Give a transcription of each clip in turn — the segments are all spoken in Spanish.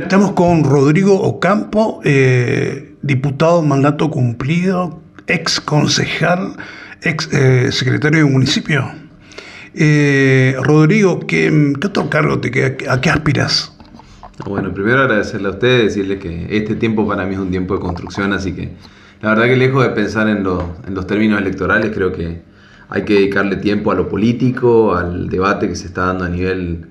Estamos con Rodrigo Ocampo, diputado mandato cumplido, ex concejal, ex secretario de municipio. Rodrigo, ¿qué otro cargo te queda? ¿A qué aspiras? Bueno, primero agradecerle a ustedes, decirles que este tiempo para mí es un tiempo de construcción, así que la verdad que lejos de pensar en los términos electorales, creo que hay que dedicarle tiempo a lo político, al debate que se está dando a nivel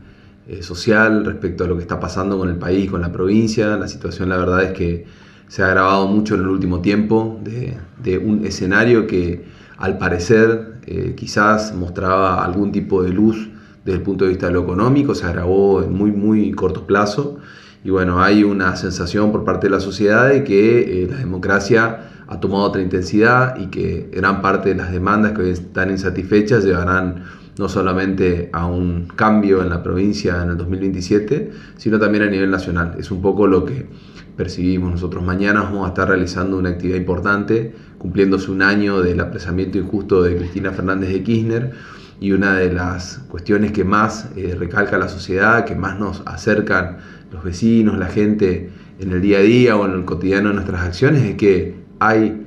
social respecto a lo que está pasando con el país, con la provincia. La situación, la verdad, es que se ha agravado mucho en el último tiempo de un escenario que al parecer quizás mostraba algún tipo de luz desde el punto de vista de lo económico, se agravó en muy corto plazo. Y bueno, hay una sensación por parte de la sociedad de que la democracia ha tomado otra intensidad y que gran parte de las demandas que hoy están insatisfechas llevarán no solamente a un cambio en la provincia en el 2027, sino también a nivel nacional. Es un poco lo que percibimos nosotros. Mañana vamos a estar realizando una actividad importante, cumpliéndose un año del apresamiento injusto de Cristina Fernández de Kirchner, y una de las cuestiones que más recalca la sociedad, que más nos acercan los vecinos, la gente en el día a día o en el cotidiano de nuestras acciones, es que hay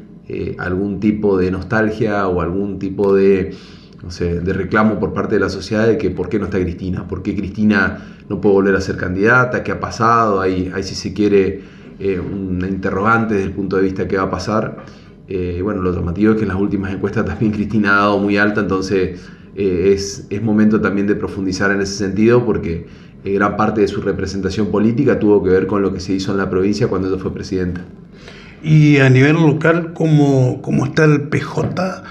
algún tipo de nostalgia o algún tipo de, no sé, de reclamo por parte de la sociedad de que por qué no está Cristina, por qué Cristina no puede volver a ser candidata, qué ha pasado, hay si se quiere una interrogante desde el punto de vista de qué va a pasar. Bueno, lo llamativo es que en las últimas encuestas también Cristina ha dado muy alta, entonces es momento también de profundizar en ese sentido, porque gran parte de su representación política tuvo que ver con lo que se hizo en la provincia cuando ella fue presidenta. Y a nivel local, ¿cómo está el PJ?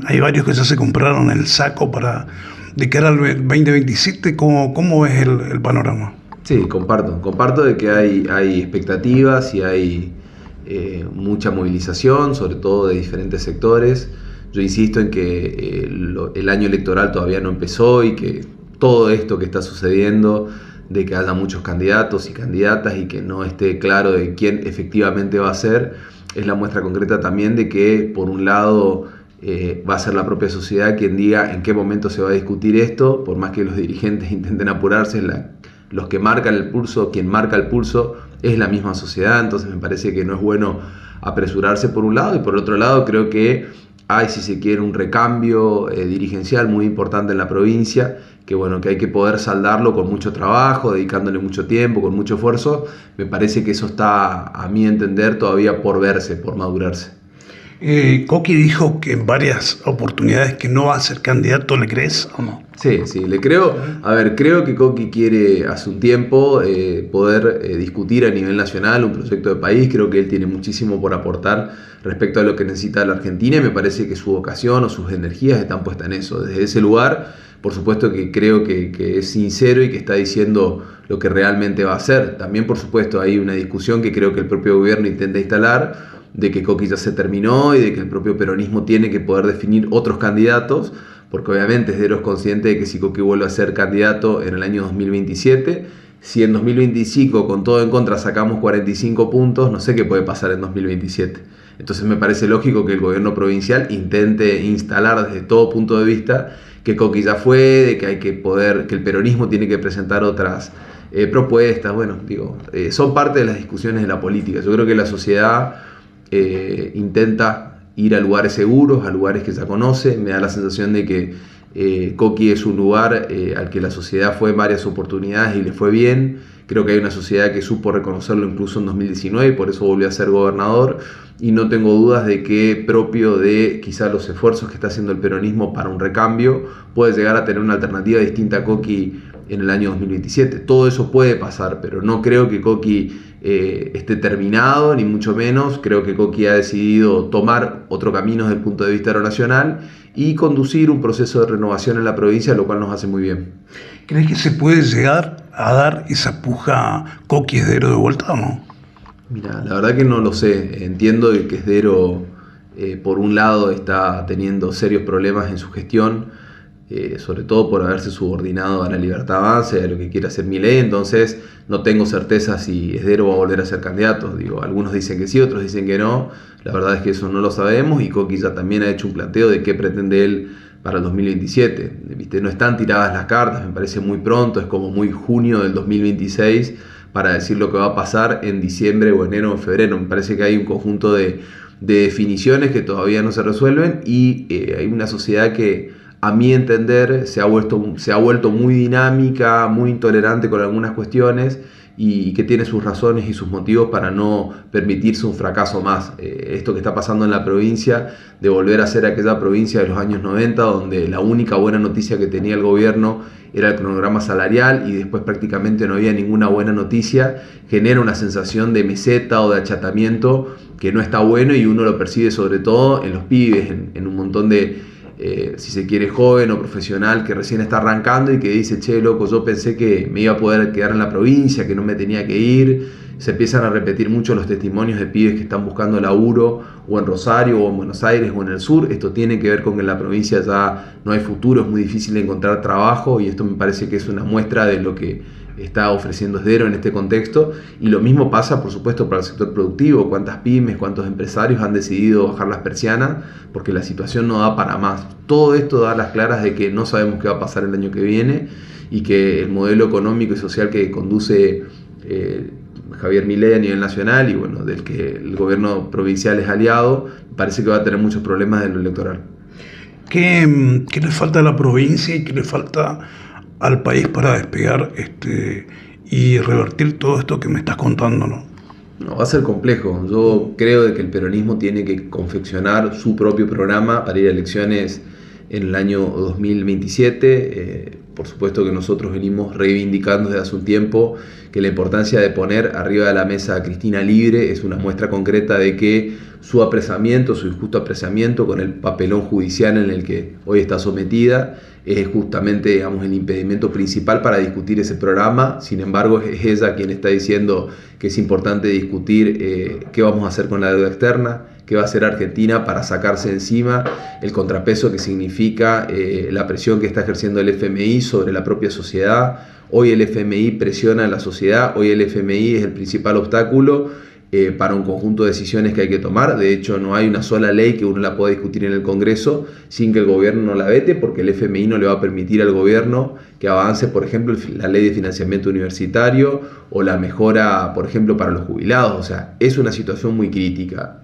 Hay varios que ya se compraron el saco de cara al 2027. ¿Cómo ves el panorama? Sí, comparto de que hay expectativas y hay mucha movilización, sobre todo de diferentes sectores. Yo insisto en que el año electoral todavía no empezó y que todo esto que está sucediendo, de que haya muchos candidatos y candidatas y que no esté claro de quién efectivamente va a ser, es la muestra concreta también de que, por un lado, va a ser la propia sociedad quien diga en qué momento se va a discutir esto, por más que los dirigentes intenten apurarse, los que marcan el pulso, quien marca el pulso es la misma sociedad. Entonces me parece que no es bueno apresurarse por un lado, y por otro lado creo que hay, si se quiere, un recambio dirigencial muy importante en la provincia, que bueno, que hay que poder saldarlo con mucho trabajo, dedicándole mucho tiempo, con mucho esfuerzo. Me parece que eso está, a mi entender, todavía por verse, por madurarse. Coqui dijo que en varias oportunidades que no va a ser candidato. ¿Le crees o no? Sí, le creo. A ver, creo que Coqui quiere hace un tiempo poder discutir a nivel nacional un proyecto de país. Creo que él tiene muchísimo por aportar respecto a lo que necesita la Argentina, y me parece que su vocación o sus energías están puestas en eso. Desde ese lugar, por supuesto que creo que es sincero y que está diciendo lo que realmente va a hacer. También, por supuesto, hay una discusión que creo que el propio gobierno intenta instalar, de que Coqui ya se terminó y de que el propio peronismo tiene que poder definir otros candidatos, porque obviamente Esdero es consciente de que si Coqui vuelve a ser candidato en el año 2027, si en 2025 con todo en contra sacamos 45 puntos, no sé qué puede pasar en 2027. Entonces me parece lógico que el gobierno provincial intente instalar desde todo punto de vista que Coqui ya fue, de que hay que poder, que el peronismo tiene que presentar otras propuestas. Bueno, son parte de las discusiones de la política. Yo creo que la sociedad intenta ir a lugares seguros, a lugares que ya conoce. Me da la sensación de que Coqui es un lugar al que la sociedad fue en varias oportunidades y le fue bien. Creo que hay una sociedad que supo reconocerlo incluso en 2019 y por eso volvió a ser gobernador, y no tengo dudas de que, propio de quizás los esfuerzos que está haciendo el peronismo para un recambio, puede llegar a tener una alternativa distinta a Coqui en el año 2027. Todo eso puede pasar, pero no creo que Coqui esté terminado, ni mucho menos. Creo que Coqui ha decidido tomar otro camino desde el punto de vista de lo nacional y conducir un proceso de renovación en la provincia, lo cual nos hace muy bien. ¿Crees que se puede llegar a dar esa puja Coqui-Esdero de vuelta o no? Mira, la verdad que no lo sé. Entiendo que Esdero, por un lado, está teniendo serios problemas en su gestión, sobre todo por haberse subordinado a la Libertad Avanza, a lo que quiere hacer Milei. Entonces no tengo certeza si Esdero va a volver a ser candidato. Algunos dicen que sí, otros dicen que no. La verdad es que eso no lo sabemos, y Coqui ya también ha hecho un planteo de qué pretende él para el 2027. No están tiradas las cartas, me parece muy pronto, es como muy junio del 2026 para decir lo que va a pasar en diciembre o enero o febrero. Me parece que hay un conjunto de definiciones que todavía no se resuelven y hay una sociedad que, a mi entender, se ha vuelto muy dinámica, muy intolerante con algunas cuestiones y que tiene sus razones y sus motivos para no permitirse un fracaso más. Esto que está pasando en la provincia, de volver a ser aquella provincia de los años 90, donde la única buena noticia que tenía el gobierno era el cronograma salarial y después prácticamente no había ninguna buena noticia, genera una sensación de meseta o de achatamiento que no está bueno y uno lo percibe sobre todo en los pibes, en un montón de, si se quiere, joven o profesional que recién está arrancando y que dice, che, loco, yo pensé que me iba a poder quedar en la provincia, que no me tenía que ir. Se empiezan a repetir mucho los testimonios de pibes que están buscando laburo o en Rosario o en Buenos Aires o en el sur. Esto tiene que ver con que en la provincia ya no hay futuro, es muy difícil encontrar trabajo y esto me parece que es una muestra de lo que está ofreciendo Esdero en este contexto. Y lo mismo pasa, por supuesto, para el sector productivo. Cuántas pymes, cuántos empresarios han decidido bajar las persianas porque la situación no da para más. Todo esto da las claras de que no sabemos qué va a pasar el año que viene y que el modelo económico y social que conduce Javier Milei a nivel nacional y bueno, del que el gobierno provincial es aliado, parece que va a tener muchos problemas en lo electoral. ¿Qué le falta a la provincia y qué le falta al país para despegar y revertir todo esto que me estás contando, ¿no? No, va a ser complejo. Yo creo de que el peronismo tiene que confeccionar su propio programa para ir a elecciones en el año 2027. Por supuesto que nosotros venimos reivindicando desde hace un tiempo que la importancia de poner arriba de la mesa a Cristina libre es una muestra concreta de que su apresamiento, su injusto apresamiento con el papelón judicial en el que hoy está sometida, es justamente, digamos, el impedimento principal para discutir ese programa. Sin embargo, es ella quien está diciendo que es importante discutir qué vamos a hacer con la deuda externa, qué va a hacer Argentina para sacarse encima el contrapeso que significa la presión que está ejerciendo el FMI sobre la propia sociedad. Hoy el FMI presiona a la sociedad, hoy el FMI es el principal obstáculo para un conjunto de decisiones que hay que tomar. De hecho, no hay una sola ley que uno la pueda discutir en el Congreso sin que el gobierno no la vete, porque el FMI no le va a permitir al gobierno que avance, por ejemplo, la ley de financiamiento universitario o la mejora, por ejemplo, para los jubilados. O sea, es una situación muy crítica.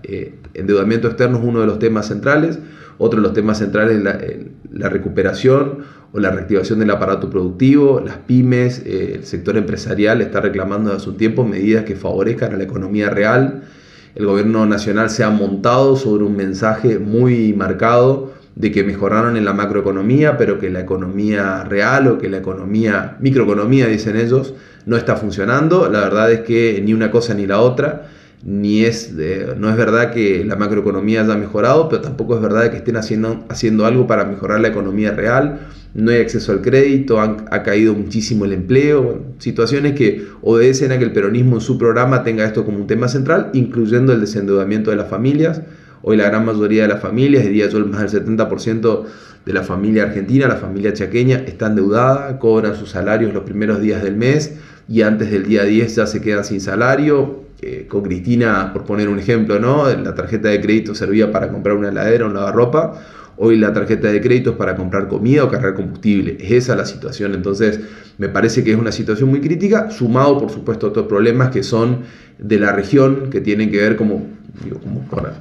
Endeudamiento externo es uno de los temas centrales. Otro de los temas centrales es la recuperación o la reactivación del aparato productivo. Las pymes, el sector empresarial está reclamando desde hace un tiempo medidas que favorezcan a la economía real. El gobierno nacional se ha montado sobre un mensaje muy marcado de que mejoraron en la macroeconomía, pero que la economía real o que la microeconomía, dicen ellos, no está funcionando. La verdad es que ni una cosa ni la otra. No es verdad que la macroeconomía haya mejorado, pero tampoco es verdad que estén haciendo algo para mejorar la economía real. No hay acceso al crédito, ha caído muchísimo el empleo. Bueno, situaciones que obedecen a que el peronismo en su programa tenga esto como un tema central, incluyendo el desendeudamiento de las familias. Hoy la gran mayoría de las familias, diría yo más del 70% de la familia argentina, la familia chaqueña, está endeudada, cobran sus salarios los primeros días del mes y antes del día 10 ya se quedan sin salario. Con Cristina, por poner un ejemplo, ¿no? La tarjeta de crédito servía para comprar una heladera o un lavarropa. Hoy la tarjeta de crédito es para comprar comida o cargar combustible. Es esa la situación. Entonces, me parece que es una situación muy crítica, sumado, por supuesto, a otros problemas que son de la región, que tienen que ver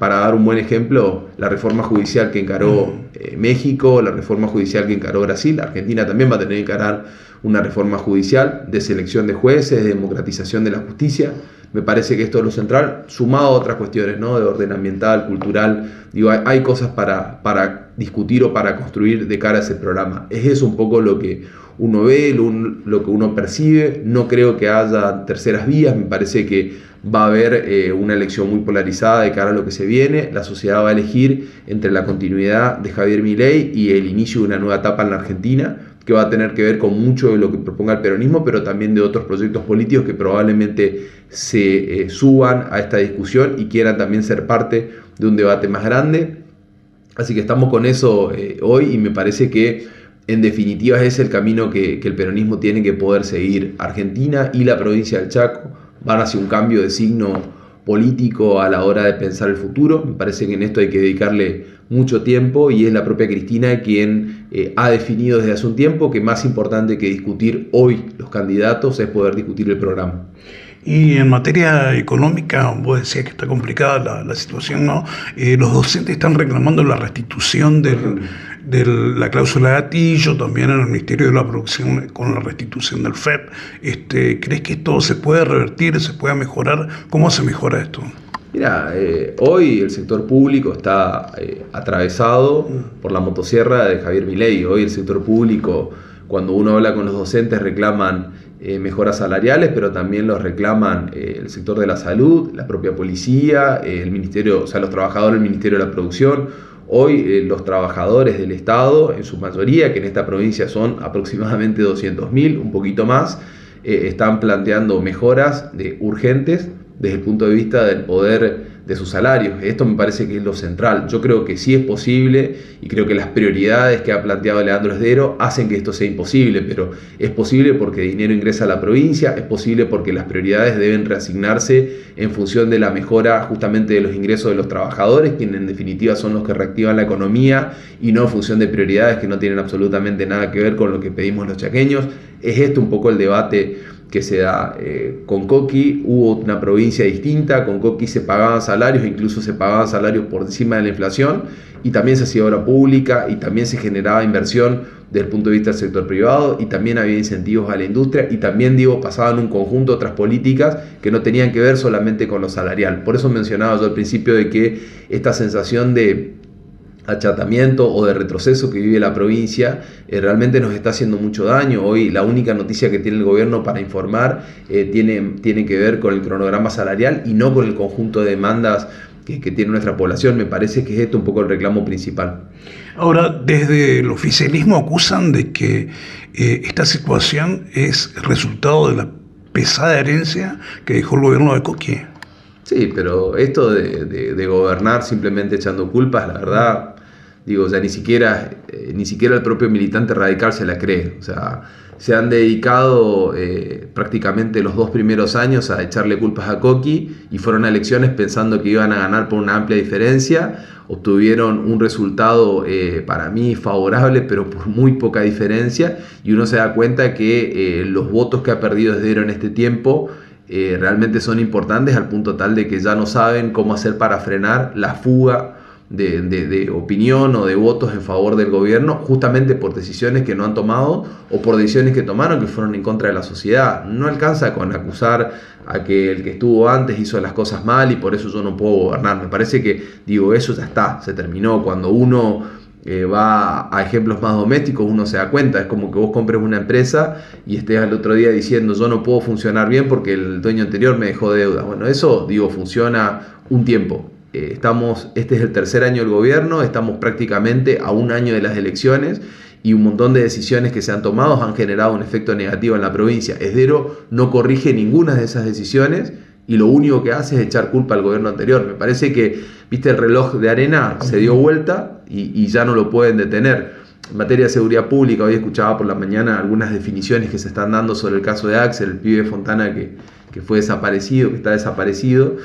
para dar un buen ejemplo, la reforma judicial que encaró México, la reforma judicial que encaró Brasil. Argentina también va a tener que encarar una reforma judicial de selección de jueces, de democratización de la justicia. Me parece que esto es lo central, sumado a otras cuestiones, ¿no? De orden ambiental, cultural. Digo, hay cosas para discutir o para construir de cara a ese programa. Es eso un poco lo que uno ve, lo que uno percibe. No creo que haya terceras vías. Me parece que va a haber una elección muy polarizada de cara a lo que se viene. La sociedad va a elegir entre la continuidad de Javier Milei y el inicio de una nueva etapa en la Argentina, que va a tener que ver con mucho de lo que proponga el peronismo, pero también de otros proyectos políticos que probablemente se suban a esta discusión y quieran también ser parte de un debate más grande. Así que estamos con eso hoy y me parece que en definitiva ese es el camino que el peronismo tiene que poder seguir. Argentina y la provincia del Chaco van hacia un cambio de signo político a la hora de pensar el futuro. Me parece que en esto hay que dedicarle mucho tiempo y es la propia Cristina quien ha definido desde hace un tiempo que más importante que discutir hoy los candidatos es poder discutir el programa. Y en materia económica, vos decías que está complicada la situación, ¿no? Los docentes están reclamando la restitución de la cláusula de gatillo, también en el Ministerio de la Producción con la restitución del FEP. ¿Crees que esto se puede revertir, se puede mejorar? ¿Cómo se mejora esto? Mira, hoy el sector público está atravesado por la motosierra de Javier Milei. Hoy el sector público, cuando uno habla con los docentes, reclaman mejoras salariales, pero también los reclaman el sector de la salud, la propia policía, el ministerio, o sea, los trabajadores del Ministerio de la Producción. Hoy los trabajadores del Estado, en su mayoría, que en esta provincia son aproximadamente 200.000, un poquito más, están planteando mejoras urgentes desde el punto de vista del poder de sus salarios. Esto me parece que es lo central. Yo creo que sí es posible y creo que las prioridades que ha planteado Leandro Esdero hacen que esto sea imposible, pero es posible porque dinero ingresa a la provincia, es posible porque las prioridades deben reasignarse en función de la mejora justamente de los ingresos de los trabajadores, quienes en definitiva son los que reactivan la economía, y no en función de prioridades que no tienen absolutamente nada que ver con lo que pedimos los chaqueños. Es esto un poco el debate que se da. Con Coqui hubo una provincia distinta, con Coqui se pagaban salarios, incluso se pagaban salarios por encima de la inflación, y también se hacía obra pública, y también se generaba inversión desde el punto de vista del sector privado, y también había incentivos a la industria, y también, pasaban un conjunto de otras políticas que no tenían que ver solamente con lo salarial. Por eso mencionaba yo al principio de que esta sensación de achatamiento o de retroceso que vive la provincia realmente nos está haciendo mucho daño. Hoy la única noticia que tiene el gobierno para informar tiene que ver con el cronograma salarial y no con el conjunto de demandas que tiene nuestra población. Me parece que es esto un poco el reclamo principal. Ahora, desde el oficialismo acusan de que esta situación es resultado de la pesada herencia que dejó el gobierno de Coqui. Sí, pero esto de gobernar simplemente echando culpas, la verdad, ya ni siquiera el propio militante radical se la cree. O sea, se han dedicado prácticamente los 2 primeros años a echarle culpas a Coqui y fueron a elecciones pensando que iban a ganar por una amplia diferencia. Obtuvieron un resultado para mí favorable, pero por muy poca diferencia, y uno se da cuenta que los votos que ha perdido Esdero en este tiempo realmente son importantes, al punto tal de que ya no saben cómo hacer para frenar la fuga de opinión o de votos en favor del gobierno, justamente por decisiones que no han tomado o por decisiones que tomaron que fueron en contra de la sociedad. No alcanza con acusar a que el que estuvo antes hizo las cosas mal y por eso yo no puedo gobernar. Me parece que, eso ya está, se terminó. Cuando uno va a ejemplos más domésticos, uno se da cuenta. Es como que vos compres una empresa y estés al otro día diciendo yo no puedo funcionar bien porque el dueño anterior me dejó deuda. Bueno, eso funciona un tiempo. Este es el tercer año del gobierno, estamos prácticamente a un año de las elecciones y un montón de decisiones que se han tomado han generado un efecto negativo en la provincia. Esdero no corrige ninguna de esas decisiones y lo único que hace es echar culpa al gobierno anterior. Me parece que, el reloj de arena se dio vuelta y ya no lo pueden detener. En materia de seguridad pública, hoy escuchaba por la mañana algunas definiciones que se están dando sobre el caso de Axel, el pibe de Fontana que fue desaparecido, que está desaparecido.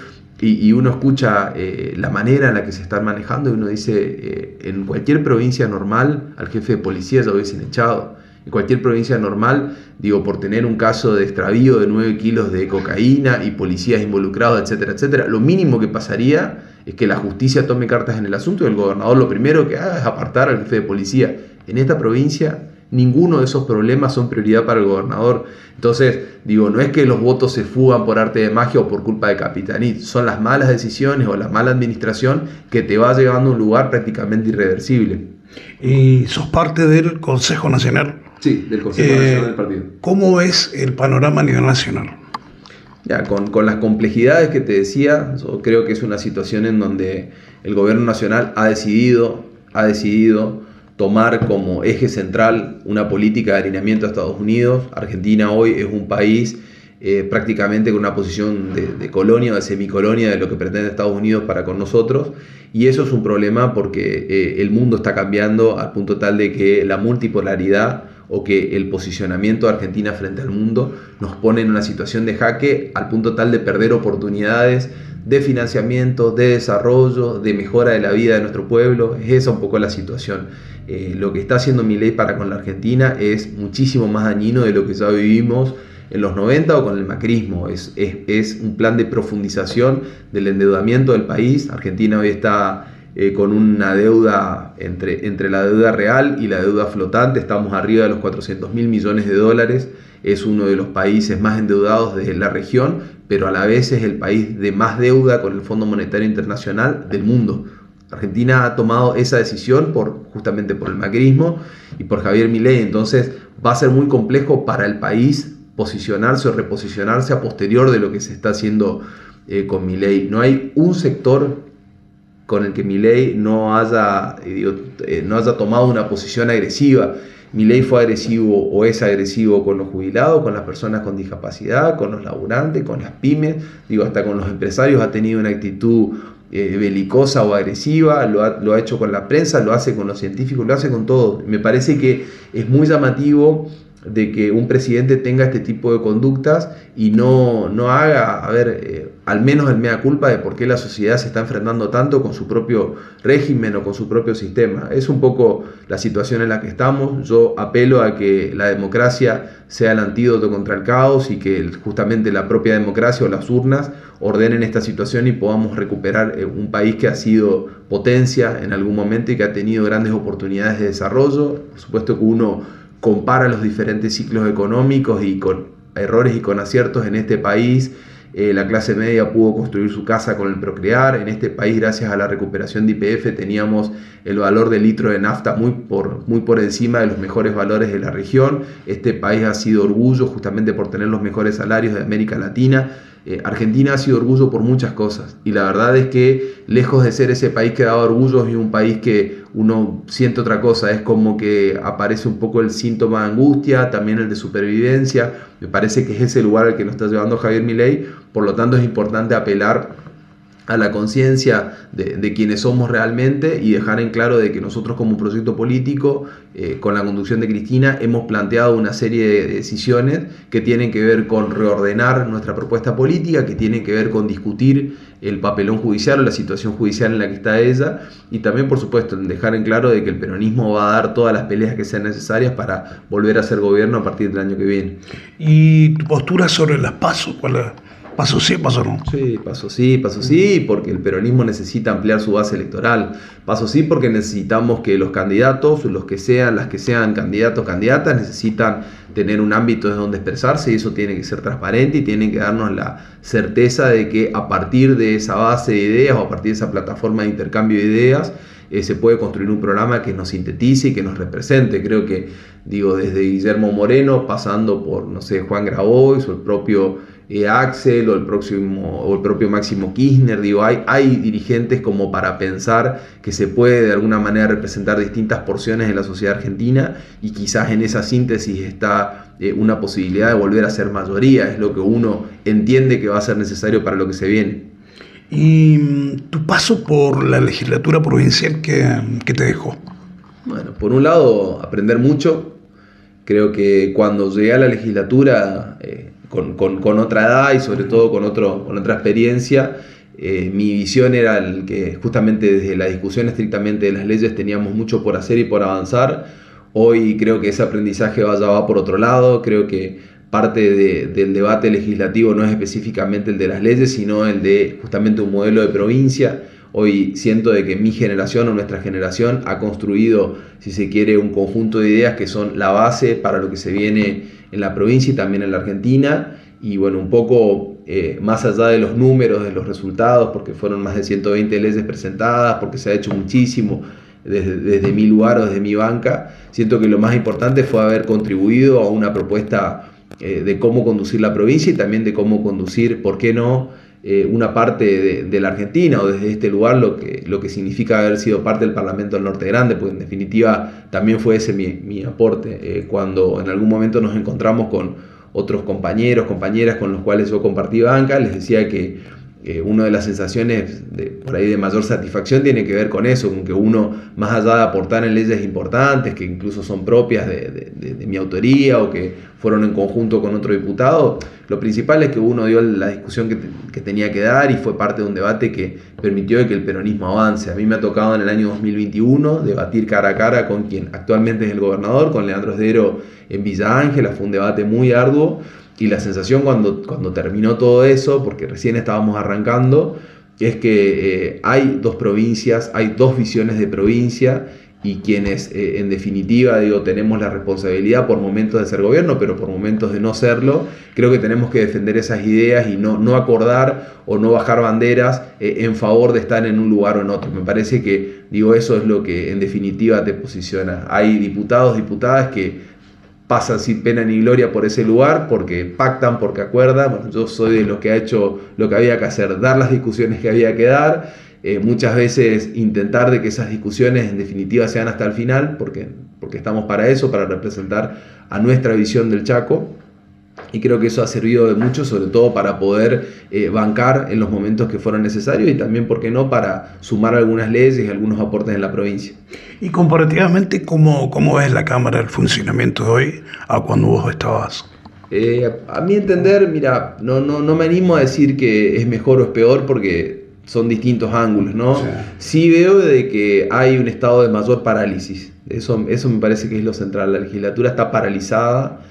Y uno escucha la manera en la que se están manejando y uno dice, en cualquier provincia normal al jefe de policía ya lo hubiesen echado. En cualquier provincia normal, por tener un caso de extravío de 9 kilos de cocaína y policías involucrados, etcétera, etcétera, lo mínimo que pasaría es que la justicia tome cartas en el asunto y el gobernador lo primero que haga es apartar al jefe de policía. En esta provincia ninguno de esos problemas son prioridad para el gobernador. Entonces, no es que los votos se fugan por arte de magia o por culpa de Capitanich, son las malas decisiones o la mala administración que te va llevando a un lugar prácticamente irreversible. Y sos parte del Consejo Nacional. Sí, del Consejo Nacional del partido. ¿Cómo es el panorama a nivel nacional? Ya, con las complejidades que te decía, yo creo que es una situación en donde el gobierno nacional ha decidido tomar como eje central una política de alineamiento a Estados Unidos. Argentina hoy es un país prácticamente con una posición de colonia o de semicolonia de lo que pretende Estados Unidos para con nosotros, y eso es un problema porque el mundo está cambiando al punto tal de que la multipolaridad o que el posicionamiento de Argentina frente al mundo nos pone en una situación de jaque al punto tal de perder oportunidades de financiamiento, de desarrollo, de mejora de la vida de nuestro pueblo. Es esa un poco la situación. Lo que está haciendo Milei para con la Argentina es muchísimo más dañino de lo que ya vivimos en los 90 o con el macrismo. Es un plan de profundización del endeudamiento del país. Argentina hoy está con una deuda entre la deuda real y la deuda flotante. Estamos arriba de los 400.000 millones de dólares. Es uno de los países más endeudados de la región, pero a la vez es el país de más deuda con el Fondo Monetario Internacional del mundo. Argentina ha tomado esa decisión justamente por el macrismo y por Javier Milei. Entonces va a ser muy complejo para el país posicionarse o reposicionarse a posterior de lo que se está haciendo con Milei. No hay un sector con el que Milei no haya tomado una posición agresiva. Milei fue agresivo o es agresivo con los jubilados, con las personas con discapacidad, con los laburantes, con las pymes, hasta con los empresarios ha tenido una actitud belicosa o agresiva, lo ha hecho con la prensa, lo hace con los científicos, lo hace con todo. Me parece que es muy llamativo de que un presidente tenga este tipo de conductas y no haga, al menos el mea culpa de por qué la sociedad se está enfrentando tanto con su propio régimen o con su propio sistema. Es un poco la situación en la que estamos. Yo apelo a que la democracia sea el antídoto contra el caos y que justamente la propia democracia o las urnas ordenen esta situación y podamos recuperar un país que ha sido potencia en algún momento y que ha tenido grandes oportunidades de desarrollo. Por supuesto que uno compara los diferentes ciclos económicos y con errores y con aciertos en este país. La clase media pudo construir su casa con el Procrear. En este país, gracias a la recuperación de YPF, teníamos el valor del litro de nafta muy por encima de los mejores valores de la región. Este país ha sido orgullo justamente por tener los mejores salarios de América Latina. Argentina ha sido orgullo por muchas cosas y la verdad es que lejos de ser ese país que daba orgullo es un país que uno siente otra cosa, es como que aparece un poco el síntoma de angustia, también el de supervivencia. Me parece que es ese lugar al que nos está llevando Javier Milei, por lo tanto es importante apelar a la conciencia de quienes somos realmente y dejar en claro de que nosotros como proyecto político, con la conducción de Cristina, hemos planteado una serie de decisiones que tienen que ver con reordenar nuestra propuesta política, que tienen que ver con discutir el papelón judicial o la situación judicial en la que está ella y también, por supuesto, en dejar en claro de que el peronismo va a dar todas las peleas que sean necesarias para volver a hacer gobierno a partir del año que viene. ¿Y tu postura sobre las PASO? ¿Cuál es? ¿Paso sí, paso no? Sí, paso sí, porque el peronismo necesita ampliar su base electoral. Paso sí, porque necesitamos que los candidatos, las que sean candidatos, candidatas, necesitan tener un ámbito de donde expresarse y eso tiene que ser transparente y tienen que darnos la certeza de que a partir de esa base de ideas o a partir de esa plataforma de intercambio de ideas se puede construir un programa que nos sintetice y que nos represente. Creo que, desde Guillermo Moreno, pasando por, Juan Grabois o el propio Axel o el propio Máximo Kirchner, hay dirigentes como para pensar que se puede de alguna manera representar distintas porciones de la sociedad argentina y quizás en esa síntesis está una posibilidad de volver a ser mayoría, es lo que uno entiende que va a ser necesario para lo que se viene. ¿Y tu paso por la legislatura provincial qué te dejó? Bueno, por un lado, aprender mucho. Creo que cuando llegué a la legislatura, con otra edad y sobre todo con otra experiencia, mi visión era el que justamente desde la discusión estrictamente de las leyes teníamos mucho por hacer y por avanzar. Hoy creo que ese aprendizaje ya va por otro lado. Creo que parte del debate legislativo no es específicamente el de las leyes, sino el de justamente un modelo de provincia. Hoy siento de que mi generación o nuestra generación ha construido, si se quiere, un conjunto de ideas que son la base para lo que se viene en la provincia y también en la Argentina. Y bueno, un poco más allá de los números, de los resultados, porque fueron más de 120 leyes presentadas, porque se ha hecho muchísimo desde mi lugar o desde mi banca, siento que lo más importante fue haber contribuido a una propuesta de cómo conducir la provincia y también de cómo conducir, ¿por qué no?, una parte de la Argentina o desde este lugar lo que significa haber sido parte del Parlamento del Norte Grande, porque en definitiva también fue ese mi aporte. Cuando en algún momento nos encontramos con otros compañeros, compañeras con los cuales yo compartí banca, les decía que una de las sensaciones por ahí de mayor satisfacción tiene que ver con eso, con que uno, más allá de aportar en leyes importantes, que incluso son propias de mi autoría o que fueron en conjunto con otro diputado, lo principal es que uno dio la discusión que tenía que dar y fue parte de un debate que permitió que el peronismo avance. A mí me ha tocado en el año 2021 debatir cara a cara con quien actualmente es el gobernador, con Leandro Esdero en Villa Ángela. Fue un debate muy arduo. Y la sensación cuando terminó todo eso, porque recién estábamos arrancando, es que hay dos provincias, hay dos visiones de provincia y quienes en definitiva tenemos la responsabilidad por momentos de ser gobierno, pero por momentos de no serlo, creo que tenemos que defender esas ideas y no acordar o no bajar banderas en favor de estar en un lugar o en otro. Me parece que eso es lo que en definitiva te posiciona. Hay diputados, diputadas que pasan sin pena ni gloria por ese lugar porque pactan, porque acuerdan. Bueno, yo soy de los que ha hecho lo que había que hacer, dar las discusiones que había que dar, muchas veces intentar de que esas discusiones en definitiva sean hasta el final, porque estamos para eso, para representar a nuestra visión del Chaco. Y creo que eso ha servido de mucho, sobre todo para poder bancar en los momentos que fueron necesarios y también, ¿por qué no?, para sumar algunas leyes y algunos aportes en la provincia. Y comparativamente, ¿cómo ves la Cámara, el funcionamiento de hoy a cuando vos estabas? A mi entender, mira, no me animo a decir que es mejor o es peor porque son distintos ángulos, ¿no? Sí veo de que hay un estado de mayor parálisis. Eso me parece que es lo central. La legislatura está paralizada.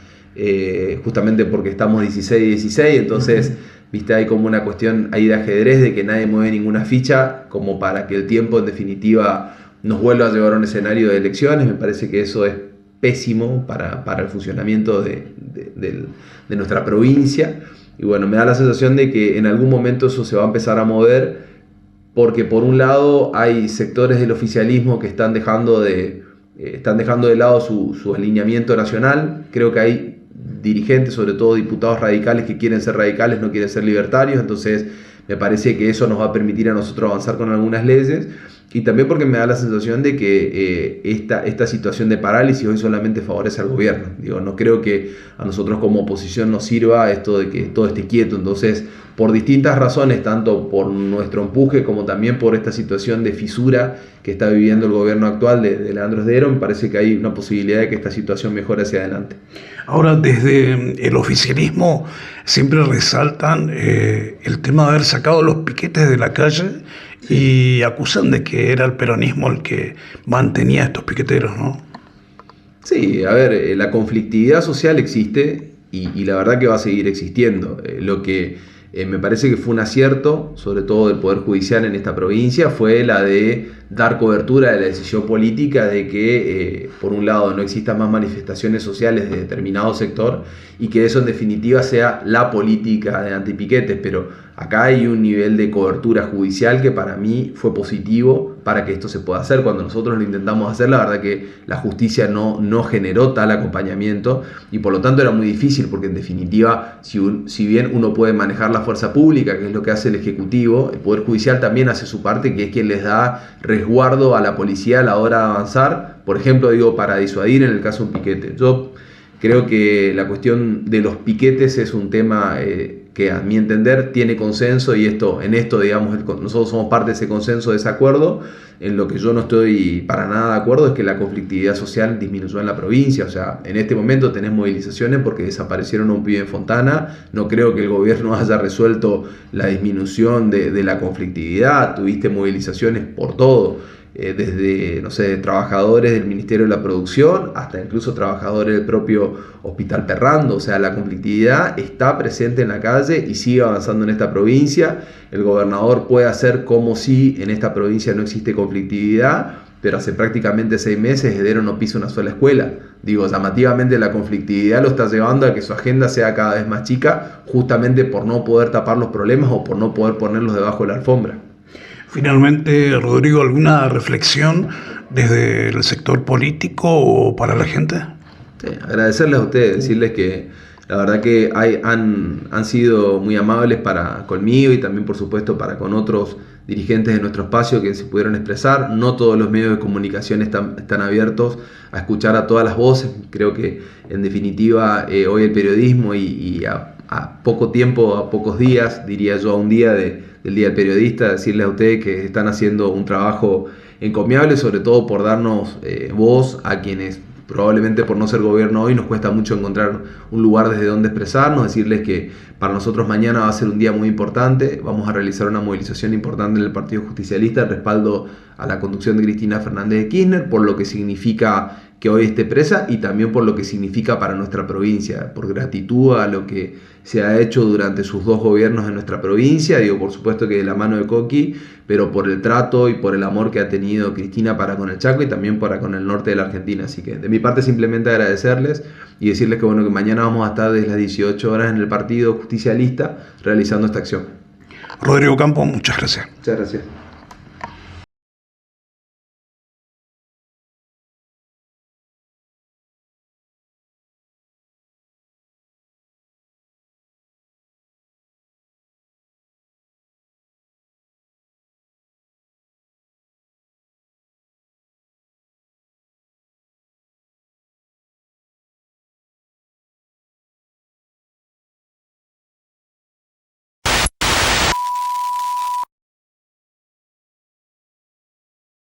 Justamente porque estamos 16-16, entonces viste, hay como una cuestión ahí de ajedrez de que nadie mueve ninguna ficha como para que el tiempo en definitiva nos vuelva a llevar a un escenario de elecciones. Me parece que eso es pésimo para el funcionamiento de nuestra provincia y bueno, me da la sensación de que en algún momento eso se va a empezar a mover porque por un lado hay sectores del oficialismo que están dejando de lado su alineamiento nacional. Creo que hay dirigentes, sobre todo diputados radicales, que quieren ser radicales, no quieren ser libertarios, entonces me parece que eso nos va a permitir a nosotros avanzar con algunas leyes y también porque me da la sensación de que esta situación de parálisis hoy solamente favorece al gobierno. No creo que a nosotros como oposición nos sirva esto de que todo esté quieto, entonces por distintas razones, tanto por nuestro empuje como también por esta situación de fisura que está viviendo el gobierno actual de Leandro Esdero, me parece que hay una posibilidad de que esta situación mejore hacia adelante. Ahora, desde el oficialismo siempre resaltan el tema de haber sacado los piquetes de la calle y acusan de que era el peronismo el que mantenía a estos piqueteros, ¿no? Sí, a ver, la conflictividad social existe y la verdad que va a seguir existiendo. Lo que me parece que fue un acierto, sobre todo del Poder Judicial en esta provincia, fue la de dar cobertura a la decisión política de que, por un lado, no existan más manifestaciones sociales de determinado sector y que eso en definitiva sea la política de antipiquetes, pero acá hay un nivel de cobertura judicial que para mí fue positivo para que esto se pueda hacer. Cuando nosotros lo intentamos hacer, la verdad que la justicia no generó tal acompañamiento y por lo tanto era muy difícil porque en definitiva, si bien uno puede manejar la fuerza pública, que es lo que hace el Ejecutivo, el Poder Judicial también hace su parte, que es quien les da resguardo a la policía a la hora de avanzar, por ejemplo, para disuadir en el caso de un piquete. Yo creo que la cuestión de los piquetes es un tema que a mi entender tiene consenso y en esto digamos, nosotros somos parte de ese consenso, de ese acuerdo. En lo que yo no estoy para nada de acuerdo es que la conflictividad social disminuyó en la provincia. O sea, en este momento tenés movilizaciones porque desaparecieron a un pibe en Fontana. No creo que el gobierno haya resuelto la disminución de la conflictividad. Tuviste movilizaciones por todo. Desde, no sé, trabajadores del Ministerio de la Producción hasta incluso trabajadores del propio Hospital Perrando. O sea, la conflictividad está presente en la calle y sigue avanzando en esta provincia. El gobernador puede hacer como si en esta provincia no existe conflictividad, pero hace prácticamente 6 meses Esdero no pisa una sola escuela. Llamativamente la conflictividad lo está llevando a que su agenda sea cada vez más chica, justamente por no poder tapar los problemas o por no poder ponerlos debajo de la alfombra. Finalmente, Rodrigo, ¿alguna reflexión desde el sector político o para la gente? Sí, agradecerles a ustedes, decirles que la verdad que han sido muy amables conmigo y también por supuesto para con otros dirigentes de nuestro espacio que se pudieron expresar. No todos los medios de comunicación están abiertos a escuchar a todas las voces. Creo que en definitiva hoy el periodismo y a poco tiempo, a pocos días, diría yo a un día del Día del Periodista, decirles a ustedes que están haciendo un trabajo encomiable, sobre todo por darnos voz a quienes probablemente por no ser gobierno hoy nos cuesta mucho encontrar un lugar desde donde expresarnos, decirles que para nosotros mañana va a ser un día muy importante, vamos a realizar una movilización importante en el Partido Justicialista en respaldo a la conducción de Cristina Fernández de Kirchner, por lo que significa que hoy esté presa y también por lo que significa para nuestra provincia, por gratitud a lo que se ha hecho durante sus 2 gobiernos en nuestra provincia, digo por supuesto que de la mano de Coqui, pero por el trato y por el amor que ha tenido Cristina para con el Chaco y también para con el norte de la Argentina. Así que de mi parte simplemente agradecerles y decirles que bueno, que mañana vamos a estar desde las 18 horas en el Partido Justicialista realizando esta acción. Rodrigo Campos, muchas gracias. Muchas gracias.